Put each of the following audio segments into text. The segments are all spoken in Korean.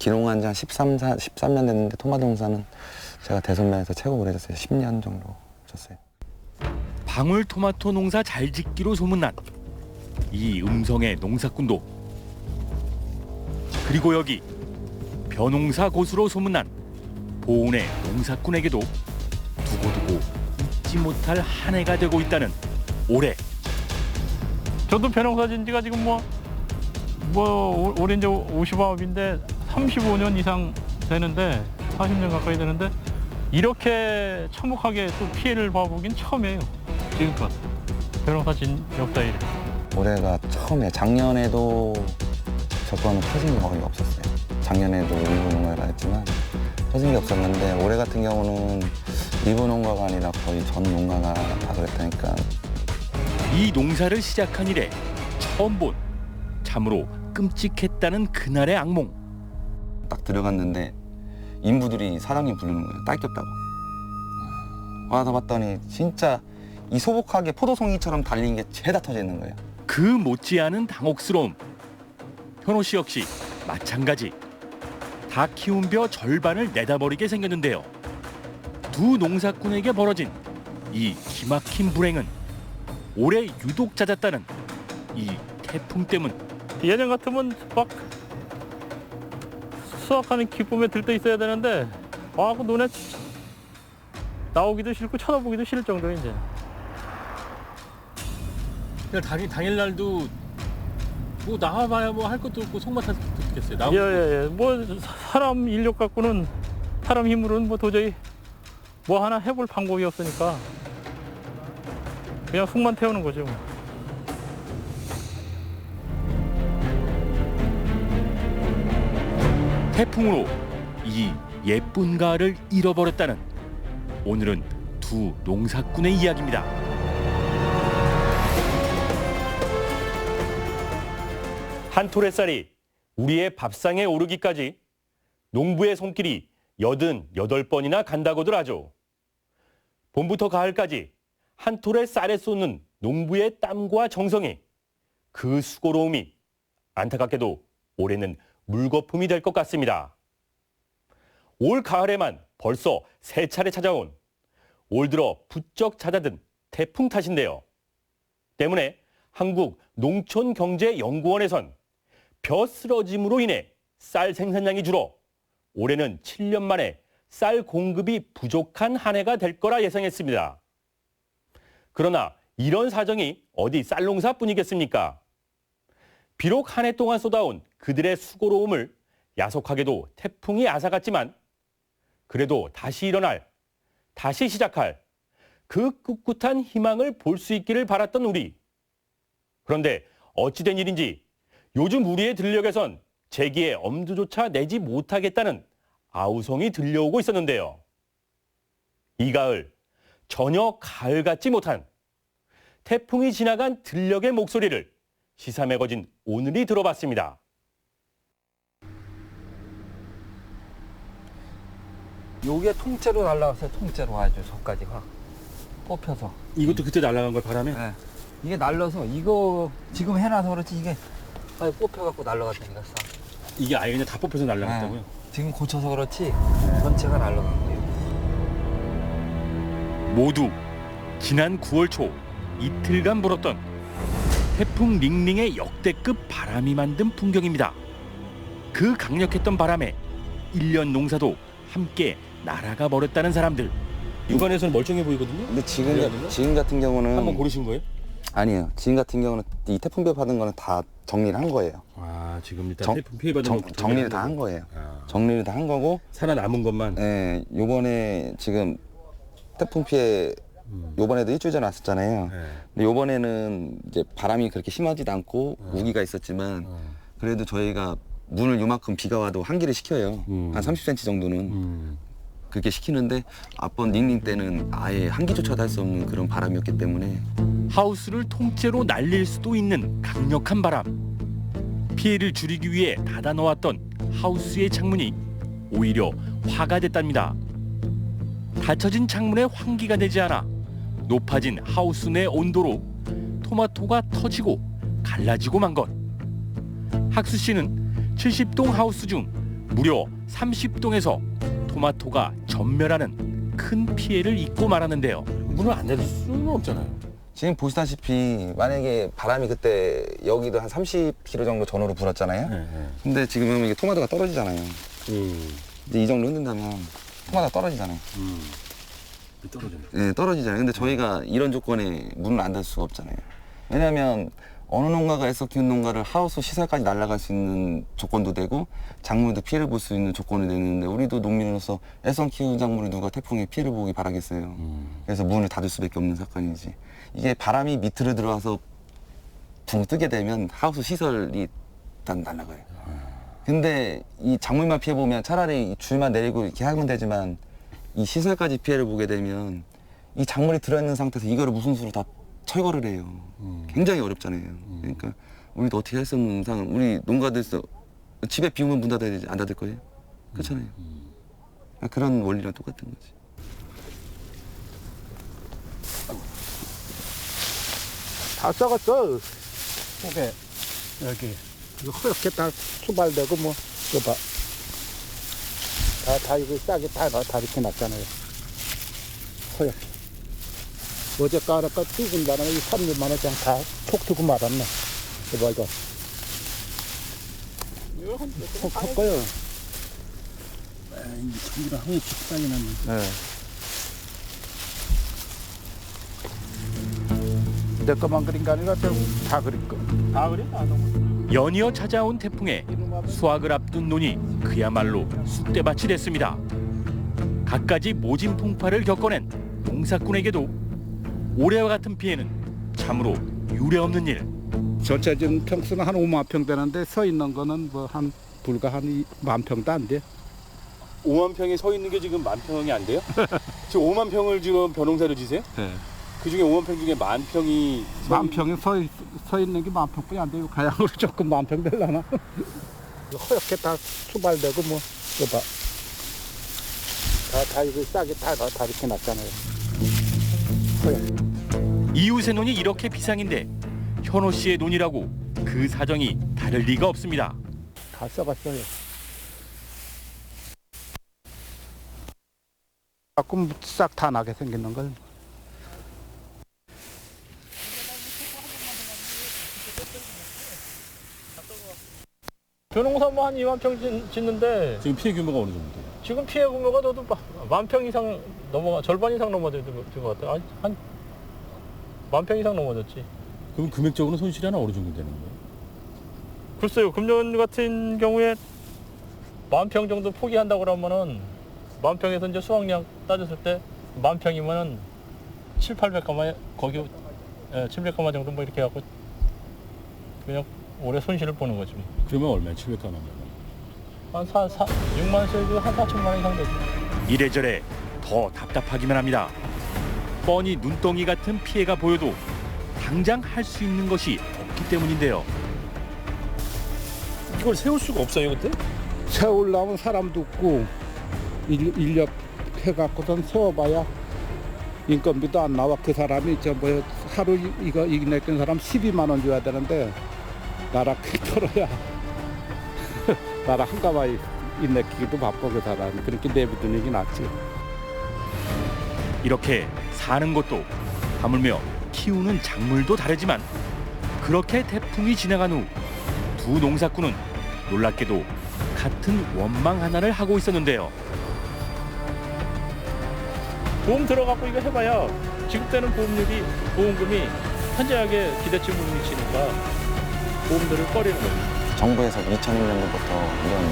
기농한 지 한 13년 됐는데 토마토 농사는 제가 대선면에서 최고 오래 졌어요. 10년 정도 졌어요. 방울토마토 농사 잘 짓기로 소문난 이 음성의 농사꾼도, 그리고 여기 벼농사 고수로 소문난 보은의 농사꾼에게도 두고두고 잊지 못할 한 해가 되고 있다는 올해. 저도 벼농사 진 지가 지금 올해 이제 50아홉인데 35년 이상 되는데 40년 가까이 되는데 이렇게 참혹하게 또 피해를 봐보긴 처음이에요. 지금껏 벼농사 진 역사에. 올해가 처음에 작년에도 저거는 터진 게 거의 없었어요. 작년에도 일부 농가를 했지만 터진 게 없었는데 올해 같은 경우는 일부 농가가 아니라 거의 전 농가가 다 그랬다니까. 이 농사를 시작한 이래 처음 본 참으로 끔찍했다는 그날의 악몽. 딱 들어갔는데 인부들이 사장님 부르는 거예요. 딸 꼈다고. 와서 봤더니 진짜 이 소복하게 포도송이처럼 달린 게 죄다 터져 있는 거예요. 그 못지않은 당혹스러움. 현호 씨 역시 마찬가지. 다 키운 벼 절반을 내다버리게 생겼는데요. 두 농사꾼에게 벌어진 이 기막힌 불행은 올해 유독 잦았다는 이 태풍 때문. 예년 같으면 막 수확하는 기쁨에 들떠 있어야 되는데 그 눈에 나오기도 싫고 쳐다보기도 싫을 정도 이제. 당일 날도 뭐 나와봐야 뭐 할 것도 없고 속만 타서 듣겠어요. 예예예. 사람 인력 갖고는 사람 힘으로는 도저히 뭐 하나 해볼 방법이 없으니까 그냥 속만 태우는 거죠. 태풍으로 이 예쁜 가을을 잃어버렸다는 오늘은 두 농사꾼의 이야기입니다. 한 톨의 쌀이 우리의 밥상에 오르기까지 농부의 손길이 88번이나 간다고들 하죠. 봄부터 가을까지 한 톨의 쌀에 쏟는 농부의 땀과 정성이, 그 수고로움이 안타깝게도 올해는 물거품이 될 것 같습니다. 올 가을에만 벌써 3차례 찾아온 올 들어 부쩍 잦아든 태풍 탓인데요. 때문에 한국농촌경제연구원에선 벼 쓰러짐으로 인해 쌀 생산량이 줄어 올해는 7년 만에 쌀 공급이 부족한 한 해가 될 거라 예상했습니다. 그러나 이런 사정이 어디 쌀농사뿐이겠습니까? 비록 한 해 동안 쏟아온 그들의 수고로움을 야속하게도 태풍이 앗아갔지만 그래도 다시 일어날, 다시 시작할 그 꿋꿋한 희망을 볼 수 있기를 바랐던 우리. 그런데 어찌된 일인지 요즘 우리의 들녘에선 제기에 엄두조차 내지 못하겠다는 아우성이 들려오고 있었는데요. 이 가을 전혀 가을 같지 못한 태풍이 지나간 들녘의 목소리를 시사매거진 오늘이 들어봤습니다. 요게 통째로 날라갔어요. 통째로 아주 저까지 확 뽑혀서. 이것도 그때 날아간 걸 바람에? 네. 이게 날라서 이거 지금 해놔서 그렇지 이게 뽑혀갖고 날라갔다니까. 이게 아예 그냥 다 뽑혀서 날아갔다고요? 지금 고쳐서 그렇지 전체가 날라간 거예요. 모두 지난 9월 초 이틀간 불었던 태풍 링링의 역대급 바람이 만든 풍경입니다. 그 강력했던 바람에 1년 농사도 함께 날아가 버렸다는 사람들. 육안에서는 멀쩡해 보이거든요? 근데 지금 같은 경우는 한번 고르신 거예요? 아니에요. 지금 같은 경우는 이 태풍비 받은 거는 다 정리를 한 거예요. 아, 지금 일단 태풍 피해 받은 거 정리를 다 한 거예요. 아. 정리를 다 한 거고. 살아남은 것만. 네, 요번에 지금 태풍 피해 요번에도 일주일 전에 왔었잖아요. 네. 근데 요번에는 이제 바람이 그렇게 심하지도 않고 우기가 있었지만 그래도 저희가 문을 요만큼 비가 와도 환기를 시켜요. 한 30cm 정도는. 그렇게 시키는데 앞번 닝닝 때는 아예 한기조차도 할 수 없는 그런 바람이었기 때문에 하우스를 통째로 날릴 수도 있는 강력한 바람. 피해를 줄이기 위해 닫아 놓았던 하우스의 창문이 오히려 화가 됐답니다. 닫혀진 창문에 환기가 되지 않아 높아진 하우스 내 온도로 토마토가 터지고 갈라지고 만 것. 학수 씨는 70동 하우스 중 무려 30동에서 토마토가 전멸하는 큰 피해를 입고 말았는데요. 문을 안 닫을 수는 없잖아요. 지금 보시다시피 만약에 바람이 그때 여기도 한 30km 정도 전후로 불었잖아요. 근데 지금은 이게 토마토가 떨어지잖아요. 이제 이 정도 흔든다면 토마토가 떨어지잖아요. 떨어졌네. 네, 떨어지잖아요. 근데 저희가 이런 조건에 문을 안 닫을 수가 없잖아요. 왜냐하면 어느 농가가 애써 키운 농가를 하우스 시설까지 날아갈 수 있는 조건도 되고 작물도 피해를 볼 수 있는 조건이 되는데 우리도 농민으로서 애써 키운 작물을 누가 태풍에 피해를 보기 바라겠어요. 그래서 문을 닫을 수밖에 없는 사건이지. 이게 바람이 밑으로 들어와서 붕 뜨게 되면 하우스 시설이 일단 날아가요. 근데 이 작물만 피해 보면 차라리 이 줄만 내리고 이렇게 하면 되지만 이 시설까지 피해를 보게 되면 이 작물이 들어있는 상태에서 이거를 무슨 수로 다 철거를 해요. 굉장히 어렵잖아요. 그러니까 우리도 어떻게 할 수 없는 상황. 우리 농가들서 집에 비 오면 문 닫아야 되지 안 닫을 거예요? 그렇잖아요. 그런 원리랑 똑같은 거지. 다 썩었어. 속에 여기 이거 허옇게 다 수발되고 뭐 이거 봐. 다 이거 싹이 다 이렇게 났잖아요. 허옇게. 어제 까라까 뜨군 다음에 이 3년만 원 그냥 다톡 트고 말았네. 이거 이거. 톡 섞어요. 전부 다 허옇게 싹이 났네. 네. 내 것만 그린 게 아니라 다 그린 거. 다 그래? 연이어 찾아온 태풍에 수확을 앞둔 논이 그야말로 쑥대밭이 됐습니다. 갖가지 모진 풍파를 겪어낸 농사꾼에게도 올해와 같은 피해는 참으로 유례없는 일. 전체적인 평수는 한 5만 평 되는데 서 있는 거는 뭐 한 불과 한 1만 평도 안 돼. 5만 평에 서 있는 게 지금 10,000평이 안 돼요? 지금 5만 평을 지금 벼농사를 지세요? 네. 그 중에 5만 평 중에 10,000평이 10,000평에 서 있는 게 10,000평이 안 되고 가양으로 조금 10,000평 되려나? 허옇게 다 수발되고 뭐 이거 봐. 다 이거 싹이 다 이렇게 났잖아요. 허옇게. 이웃의 논이 이렇게 비상인데 현호 씨의 논이라고 그 사정이 다를 리가 없습니다. 다 썩었어요. 가끔 싹 다 나게 생기는 걸. 벼농사 뭐 한 2만 평 짓는데 지금 피해 규모가 어느 정도 돼요? 지금 피해 규모가 너도 10,000평 이상 넘어가 절반 이상 넘어질 것 같아. 한 10,000평 이상 넘어졌지. 그럼 금액적으로 손실이 하나 어느 정도 되는 거예요? 글쎄요, 금년 같은 경우에 10,000평 정도 포기한다고 그러면은 10,000평에서 이제 수확량 따졌을 때 10,000평이면은 700~800가마 거기 700가마 정도 뭐 이렇게 해갖고 그냥 올해 손실을 보는 거지. 그러면 얼마야? 700가만 한 6만 원씩 한 4천만 원 이상 되지. 이래저래 더 답답하기만 합니다. 뻔히 눈덩이 같은 피해가 보여도 당장 할 수 있는 것이 없기 때문인데요. 이걸 세울 수가 없어요, 그때? 세우려면 사람도 없고 인력 해갖고선 세워봐야 인건비도 안 나와. 그 사람이 뭐 하루 이거 내는 사람 12만 원 줘야 되는데 나라 털어야 나라 한가마에 인내키기도 바빠. 그 사람이 그렇게 내비두는 게 낫지. 이렇게 사는 것도 하물며 키우는 작물도 다르지만 그렇게 태풍이 지나간 후 두 농사꾼은 놀랍게도 같은 원망 하나를 하고 있었는데요. 보험 들어갖고 이거 해봐야 지급되는 보험금이 현저하게 기대치를 미치니까 보험들을 꺼리는 거죠. 정부에서 2001년도부터 이런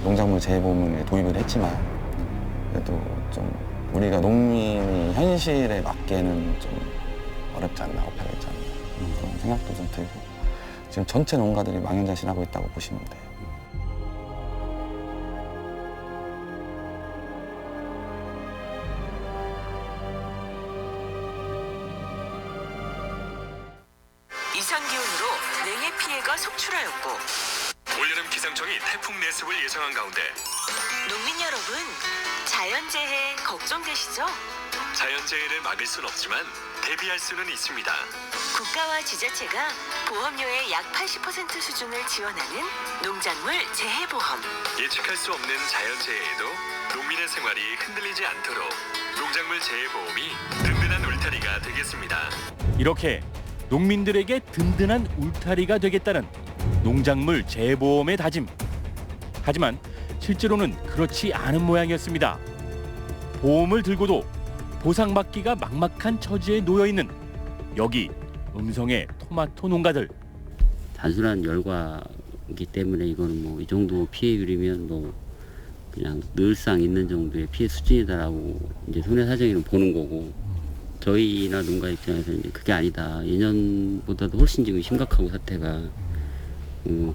농작물 재보험을 도입을 했지만 그래도 좀 우리가 농민이 현실에 맞게는 좀 어렵지 않나, 어렵지 않나 그런 생각도 좀 들고 지금 전체 농가들이 망연자실하고 있다고 보시면 돼요. 이상기온으로 냉해 피해가 속출하였고 올여름 기상청이 태풍 내습을 예상한 가운데 농민 여러분, 자연재해 걱정되시죠? 자연재해를 막을 순 없지만 대비할 수는 있습니다. 국가와 지자체가 보험료의 약 80% 수준을 지원하는 농작물 재해보험. 예측할 수 없는 자연재해에도 농민의 생활이 흔들리지 않도록 농작물 재해보험이 든든한 울타리가 되겠습니다. 이렇게 농민들에게 든든한 울타리가 되겠다는 농작물 재해보험의 다짐. 하지만 실제로는 그렇지 않은 모양이었습니다. 보험을 들고도 보상받기가 막막한 처지에 놓여 있는 여기 음성의 토마토 농가들. 단순한 열과이기 때문에 이거는 뭐 이 정도 피해율이면 뭐 그냥 늘상 있는 정도의 피해 수준이다라고 이제 손해사정에는 보는 거고, 저희나 농가 입장에서는 이제 그게 아니다. 예년보다도 훨씬 지금 심각하고 사태가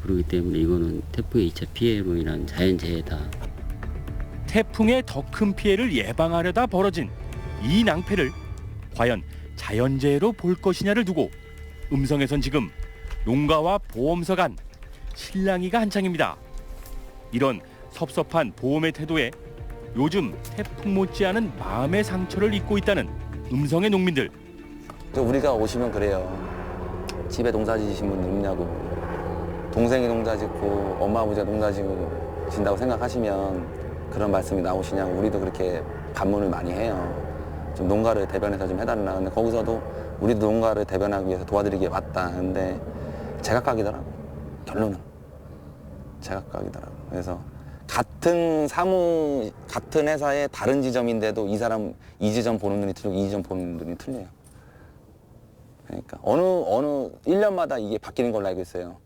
그렇기 때문에 이거는 태풍의 2차 피해로 인한 자연재해다. 태풍의 더 큰 피해를 예방하려다 벌어진 이 낭패를 과연 자연재해로 볼 것이냐를 두고 음성에선 지금 농가와 보험서 간 실랑이가 한창입니다. 이런 섭섭한 보험의 태도에 요즘 태풍 못지않은 마음의 상처를 입고 있다는 음성의 농민들. 우리가 오시면 그래요. 집에 농사 지으신 분 있냐고. 동생이 농사 짓고 엄마 아버지가 농사 지으신다고 생각하시면 그런 말씀이 나오시냐고. 우리도 그렇게 반문을 많이 해요. 좀 농가를 대변해서 좀 해달라. 근데 거기서도 우리도 농가를 대변하기 위해서 도와드리기에 맞다. 근데 제각각이더라고. 결론은 제각각이더라고. 그래서 같은 회사의 다른 지점인데도 이 지점 보는 눈이 틀리고 이 지점 보는 눈이 틀려요. 그러니까 어느 1년마다 이게 바뀌는 걸로 알고 있어요.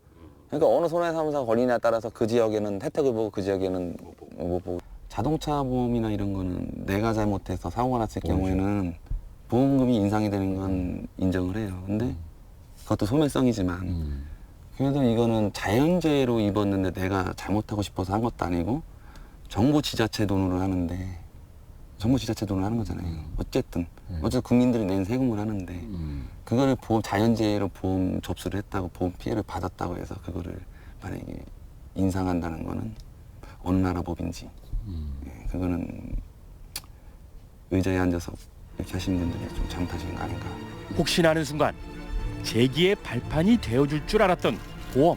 그러니까 어느 손해사무소가 걸리냐에 따라서 그 지역에는 혜택을 보고 그 지역에는 못 보고. 자동차 보험이나 이런 거는 내가 잘못해서 사고가 났을 경우에는 보험금이 인상이 되는 건 인정을 해요. 근데 그것도 소멸성이지만 그래도 이거는 자연재해로 입었는데 내가 잘못하고 싶어서 한 것도 아니고 정부 지자체 돈으로 하는데 정부 지자체 돈으로 하는 거잖아요. 어쨌든 국민들이 낸 세금을 하는데 그거를 자연재해로 보험 접수를 했다고 보험 피해를 받았다고 해서 그거를 만약에 인상한다는 거는 어느 나라 법인지 그거는 의자에 앉아서 이렇게 하시는 분들이 좀 잘못하신 거 아닌가. 혹시나 하는 순간 재기의 발판이 되어줄 줄 알았던 보험.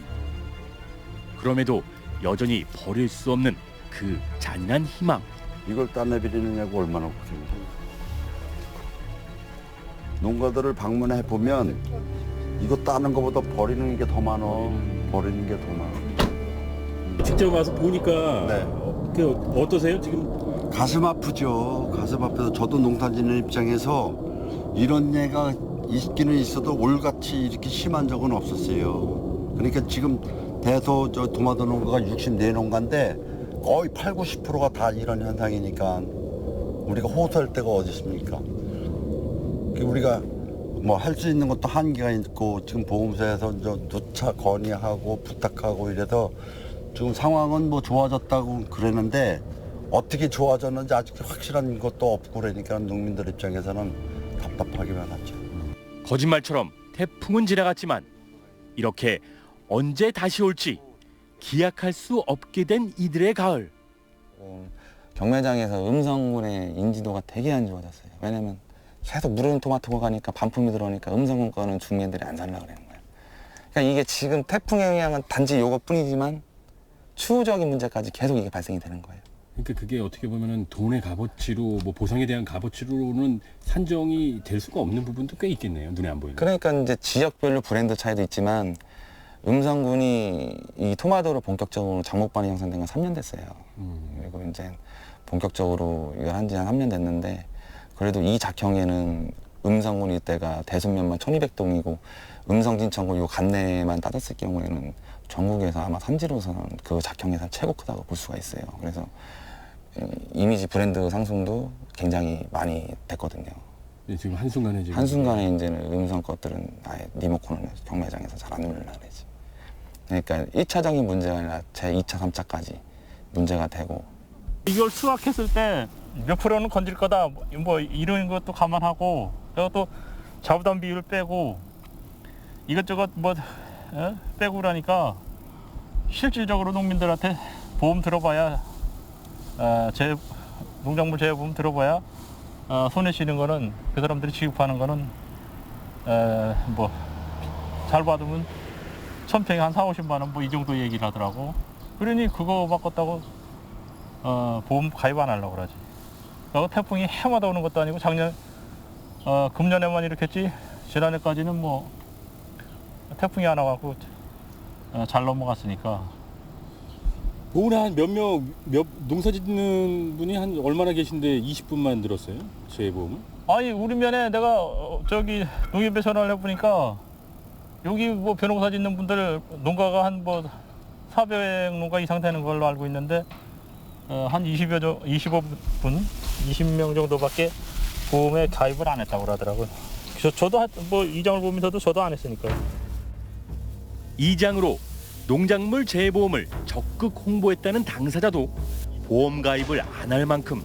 그럼에도 여전히 버릴 수 없는 그 잔인한 희망. 이걸 따내버리느냐고 얼마나 고생이죠. 농가들을 방문해 보면 이거 따는 것보다 버리는 게 더 많어. 버리는 게 더 많아. 직접 와서 보니까 네. 어떠세요? 지금 가슴 아프죠. 가슴 아파서 저도 농사 짓는 입장에서 이런 예가 있기는 있어도 올같이 이렇게 심한 적은 없었어요. 그러니까 지금 대소 토마토 농가가 64농가인데 거의 80~90%가 다 이런 현상이니까 우리가 호소할 데가 어디 있습니까? 우리가 뭐 할 수 있는 것도 한계가 있고 지금 보험사에서 누차 건의하고 부탁하고 이래서 지금 상황은 뭐 좋아졌다고 그러는데 어떻게 좋아졌는지 아직 확실한 것도 없고 그러니까 농민들 입장에서는 답답하기만 하죠. 거짓말처럼 태풍은 지나갔지만 이렇게 언제 다시 올지 기약할 수 없게 된 이들의 가을. 경매장에서 음성군의 인지도가 되게 안 좋아졌어요. 왜냐면 계속 무르는 토마토가 가니까 반품이 들어오니까 음성군 거는 중매들이 안 살려고 그러는 거예요. 그러니까 이게 지금 태풍에 의한 단지 요것뿐이지만 추후적인 문제까지 계속 이게 발생이 되는 거예요. 그러니까 그게 어떻게 보면은 돈의 값어치로 뭐 보상에 대한 값어치로는 산정이 될 수가 없는 부분도 꽤 있겠네요. 눈에 안 보이는. 그러니까 이제 지역별로 브랜드 차이도 있지만 음성군이 이 토마토로 본격적으로 장목반이 형성된 건 3년 됐어요. 그리고 이제 본격적으로 이거 한 3년 됐는데 그래도 이 작형에는 음성군 이때가 대순면만 1200동이고 음성진천군 요 간내만 따졌을 경우에는 전국에서 아마 산지로서는 그 작형에서 최고 크다고 볼 수가 있어요. 그래서 이미지 브랜드 상승도 굉장히 많이 됐거든요. 네, 지금 한순간에 이제는 음성 것들은 아예 리모컨을 경매장에서 잘 안 눌러라 그러지. 그러니까 1차적인 문제가 아니라 제 2차, 3차까지 문제가 되고. 이걸 수확했을 때 몇 프로는 건질 거다 뭐 이런 것도 감안하고 그리고 또 자부담 비율 빼고 이것저것 뭐 빼고 그러니까 실질적으로 농민들한테 보험 들어봐야 농작물 재해보험 들어봐야 손해시는 거는 그 사람들이 지급하는 거는 뭐 잘 받으면 천평에 한 4, 50만 원 뭐 이 정도 얘기를 하더라고. 그러니 그거 바꿨다고 보험 가입 안 하려고 그러지. 태풍이 해마다 오는 것도 아니고 작년 금년에만 이렇게 했지 지난해까지는 뭐 태풍이 안 와갖고 잘 넘어갔으니까. 오늘 한 몇 농사 짓는 분이 한 얼마나 계신데 20분만 들었어요? 재해보험은? 아니 우리 면에 내가 저기 농협에 전화를 해보니까 여기 뭐 벼농사 짓는 분들 농가가 한 뭐 400농가 이상 되는 걸로 알고 있는데 한 25분, 20명 정도밖에 보험에 가입을 안 했다고 그러더라고요. 저도 뭐 이장을 보면서도 저도 안 했으니까요. 이장으로 농작물 재해보험을 적극 홍보했다는 당사자도 보험 가입을 안 할 만큼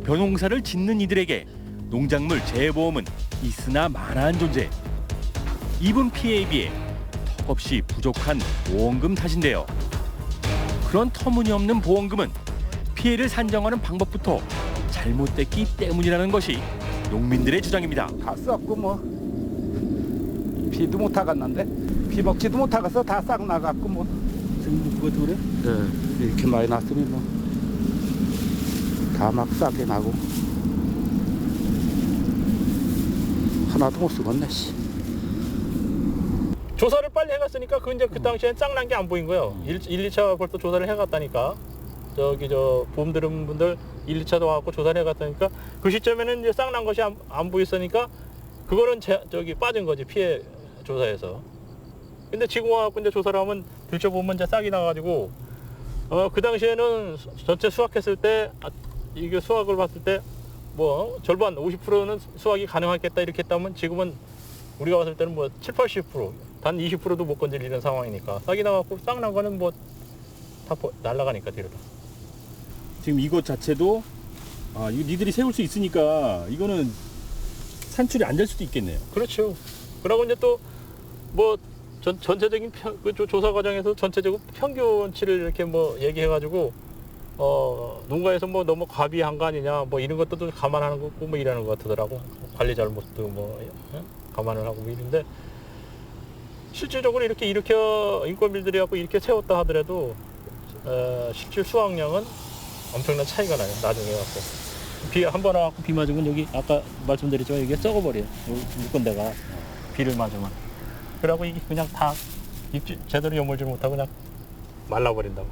벼농사를 짓는 이들에게 농작물 재해보험은 있으나 마나한 존재. 입은 피해에 비해 턱없이 부족한 보험금 탓인데요. 그런 터무니없는 보험금은 피해를 산정하는 방법부터 잘못됐기 때문이라는 것이 농민들의 주장입니다. 다 썼고 뭐 비도 못 타갔는데 비 먹지도 못하겠어. 다 싹 나갔고 뭐. 지금 그것도 그래? 네, 이렇게 많이 났으니 뭐 다 막 싹이 나고 하나도 못 쓰겠네. 씨. 조사를 빨리 해갔으니까 그 이제 그 당시엔 짱난 게 안 보인 거예요. 1, 2차 벌써 조사를 해갔다니까. 저기 저 보험 들은 분들 1, 2차도 와갖고 조사를 해갔다니까 그 시점에는 이제 쌍난 것이 안 보였으니까 그거는 저기 빠진 거지 피해 조사에서. 근데 지금 와갖고 이제 조사를 하면 들춰보면 이제 싹이 나가지고 그 당시에는 전체 수확했을 때 이게 수확을 봤을 때 뭐 절반 50%는 수확이 가능하겠다 이렇게 했다면 지금은 우리가 봤을 때는 뭐 7, 80% 단 20%도 못 건드리는 상황이니까 싹이 나갖고 싹 난 거는 뭐 다 날아가니까 뒤로. 지금 이것 자체도 이거 니들이 세울 수 있으니까 이거는 산출이 안 될 수도 있겠네요. 그렇죠. 그러고 이제 또 뭐 전체적인 조사 과정에서 전체적으로 평균치를 이렇게 뭐 얘기해가지고 농가에서 뭐 너무 과비한 거 아니냐 뭐 이런 것도 감안하는 거고 뭐 이러는 것 같더라고. 관리 잘못도 뭐 감안을 하고 뭐 이런데 실질적으로 이렇게 인건비들이 갖고 이렇게 세웠다 하더라도 실질 수확량은 엄청난 차이가 나요. 나중에 갖고 비 한 번 와갖고 비 맞으면 여기 아까 말씀드렸지만 이게 썩어버려요. 묶은 데가 비를 맞으면. 그러고 이게 그냥 다 제대로 여물질 못하고 그냥 말라버린다고.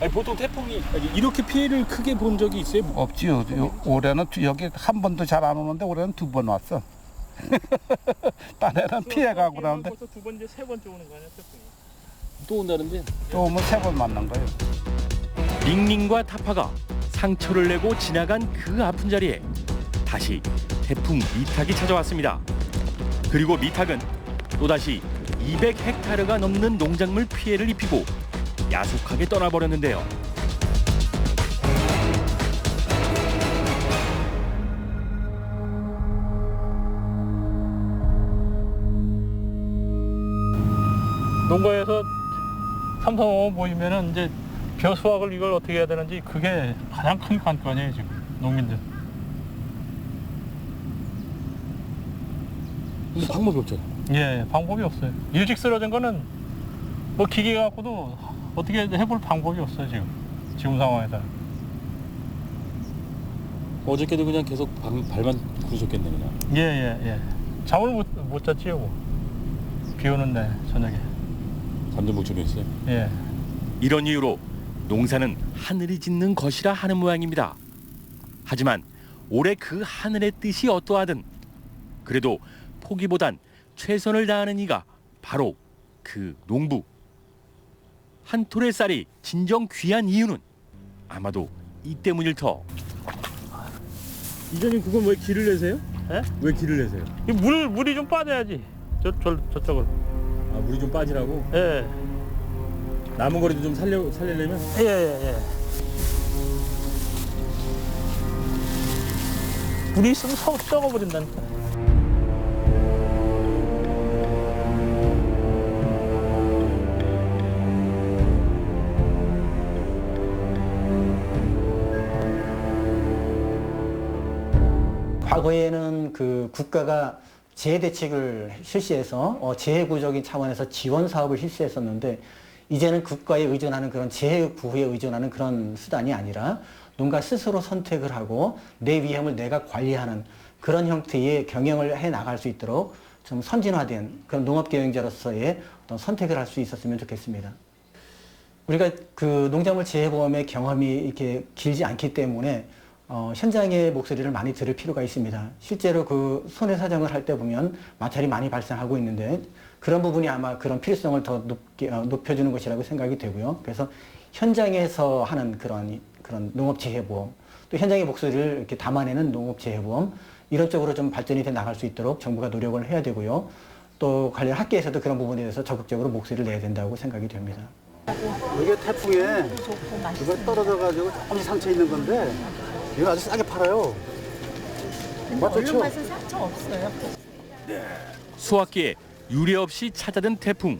아니, 보통 태풍이 이렇게 피해를 크게 본 적이 있어요? 없지요. 올해는 여기 한 번도 잘 안 오는데 올해는 2번 왔어. 딴 애는 피해가고 그러는데 벌써 두 번째, 세 번째 오는 거 아니야 태풍이? 또 온다는데? 또 오면 3번 맞는 거예요. 링링과 타파가 상처를 내고 지나간 그 아픈 자리에 다시 태풍 미탁이 찾아왔습니다. 그리고 미탁은 또다시 200헥타르가 넘는 농작물 피해를 입히고 야속하게 떠나버렸는데요. 농가에서 삼성어 보이면은 이제 벼 수확을 이걸 어떻게 해야 되는지 그게 가장 큰 관건이에요 지금 농민들. 근데 방법이 없잖아. 예, 방법이 없어요. 일찍 쓰러진 거는 뭐 기계 갖고도 어떻게 해볼 방법이 없어요 지금 상황에서. 어저께도 그냥 계속 발만 구르셨겠네 그냥. 예. 잠을 못 잤지요 뭐. 비 오는 날 저녁에. 잠도 못 주무셨어요? 예. 이런 이유로 농사는 하늘이 짓는 것이라 하는 모양입니다. 하지만 올해 그 하늘의 뜻이 어떠하든 그래도 포기보단 최선을 다하는 이가 바로 그 농부. 한 톨의 쌀이 진정 귀한 이유는 아마도 이 때문일 터. 이전에 그건 왜 길을 내세요? 예? 왜 길을 내세요? 이 물이 좀 빠져야지. 저쪽을. 물이 좀 빠지라고? 예. 남은 거리도 좀 살리려면? 예. 물이 있으면 썩어버린다니까. 과거에는 그 국가가 재해 대책을 실시해서 재해 구조적인 차원에서 지원 사업을 실시했었는데 이제는 국가에 의존하는 그런 재해 구호에 의존하는 그런 수단이 아니라 농가 스스로 선택을 하고 내 위험을 내가 관리하는 그런 형태의 경영을 해 나갈 수 있도록 좀 선진화된 그런 농업 경영자로서의 어떤 선택을 할 수 있었으면 좋겠습니다. 우리가 그 농작물 재해보험의 경험이 이렇게 길지 않기 때문에 현장의 목소리를 많이 들을 필요가 있습니다. 실제로 그 손해사정을 할 때 보면 마찰이 많이 발생하고 있는데 그런 부분이 아마 그런 필요성을 더 높여주는 것이라고 생각이 되고요. 그래서 현장에서 하는 그런 농업재해보험, 또 현장의 목소리를 이렇게 담아내는 농업재해보험, 이런 쪽으로 좀 발전이 돼 나갈 수 있도록 정부가 노력을 해야 되고요. 또 관련 학계에서도 그런 부분에 대해서 적극적으로 목소리를 내야 된다고 생각이 됩니다. 이게 태풍에 이거 떨어져가지고 조금씩 상처 있는 건데 이거 아주 싸게 팔아요. 맞죠? 맛은 상처 없어요. 수확기에 유례 없이 찾아든 태풍.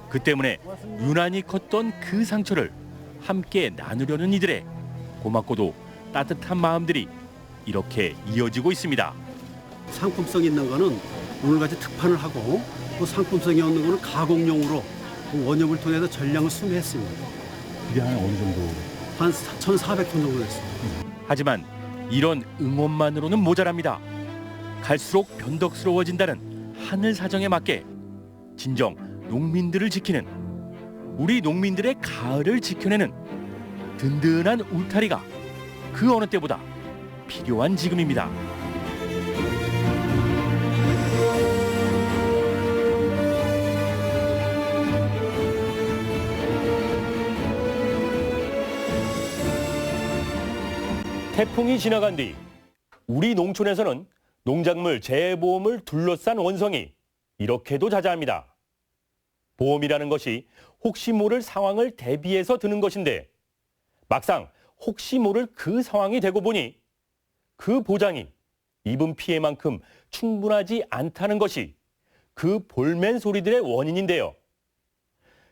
그 때문에 유난히 컸던 그 상처를 함께 나누려는 이들의 고맙고도 따뜻한 마음들이 이렇게 이어지고 있습니다. 상품성 있는 거는 오늘같이 특판을 하고 또 상품성이 없는 거는 가공용으로 원협을 통해서 전량을 수매했습니다. 이게 한 어느 정도? 한 1,400톤 정도 됐습니다. 하지만 이런 응원만으로는 모자랍니다. 갈수록 변덕스러워진다는 하늘 사정에 맞게 진정 농민들을 지키는, 우리 농민들의 가을을 지켜내는 든든한 울타리가 그 어느 때보다 필요한 지금입니다. 태풍이 지나간 뒤 우리 농촌에서는 농작물 재해보험을 둘러싼 원성이 이렇게도 자자합니다. 보험이라는 것이 혹시 모를 상황을 대비해서 드는 것인데 막상 혹시 모를 그 상황이 되고 보니 그 보장이 입은 피해만큼 충분하지 않다는 것이 그 볼멘 소리들의 원인인데요.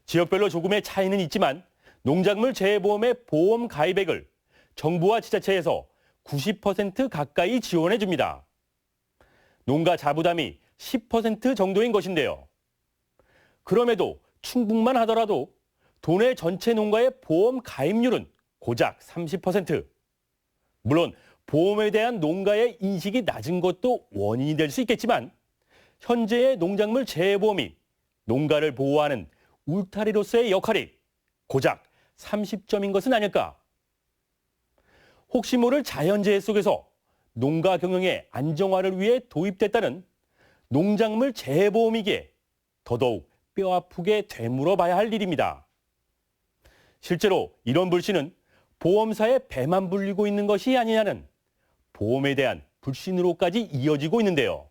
지역별로 조금의 차이는 있지만 농작물 재해보험의 보험 가입액을 정부와 지자체에서 90% 가까이 지원해 줍니다. 농가 자부담이 10% 정도인 것인데요. 그럼에도 충북만 하더라도 도내 전체 농가의 보험 가입률은 고작 30%. 물론 보험에 대한 농가의 인식이 낮은 것도 원인이 될 수 있겠지만 현재의 농작물 재해보험이 농가를 보호하는 울타리로서의 역할이 고작 30점인 것은 아닐까. 혹시 모를 자연재해 속에서 농가 경영의 안정화를 위해 도입됐다는 농작물 재해보험이기에 더더욱 뼈아프게 되물어 봐야 할 일입니다. 실제로 이런 불신은 보험사의 배만 불리고 있는 것이 아니냐는 보험에 대한 불신으로까지 이어지고 있는데요.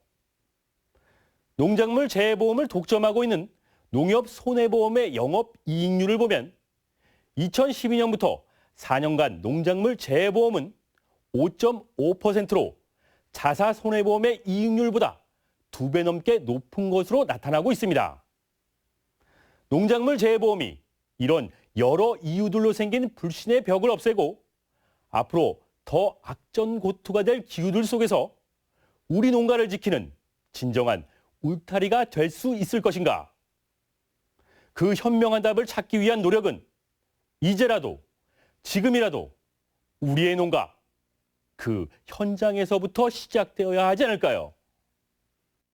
농작물 재해보험을 독점하고 있는 농협 손해보험의 영업이익률을 보면 2012년부터 4년간 농작물 재해보험은 5.5%로 자사 손해보험의 이익률보다 2배 넘게 높은 것으로 나타나고 있습니다. 농작물 재해보험이 이런 여러 이유들로 생긴 불신의 벽을 없애고 앞으로 더 악전고투가 될 기후들 속에서 우리 농가를 지키는 진정한 울타리가 될 수 있을 것인가? 그 현명한 답을 찾기 위한 노력은 이제라도, 지금이라도 우리의 농가, 그 현장에서부터 시작되어야 하지 않을까요?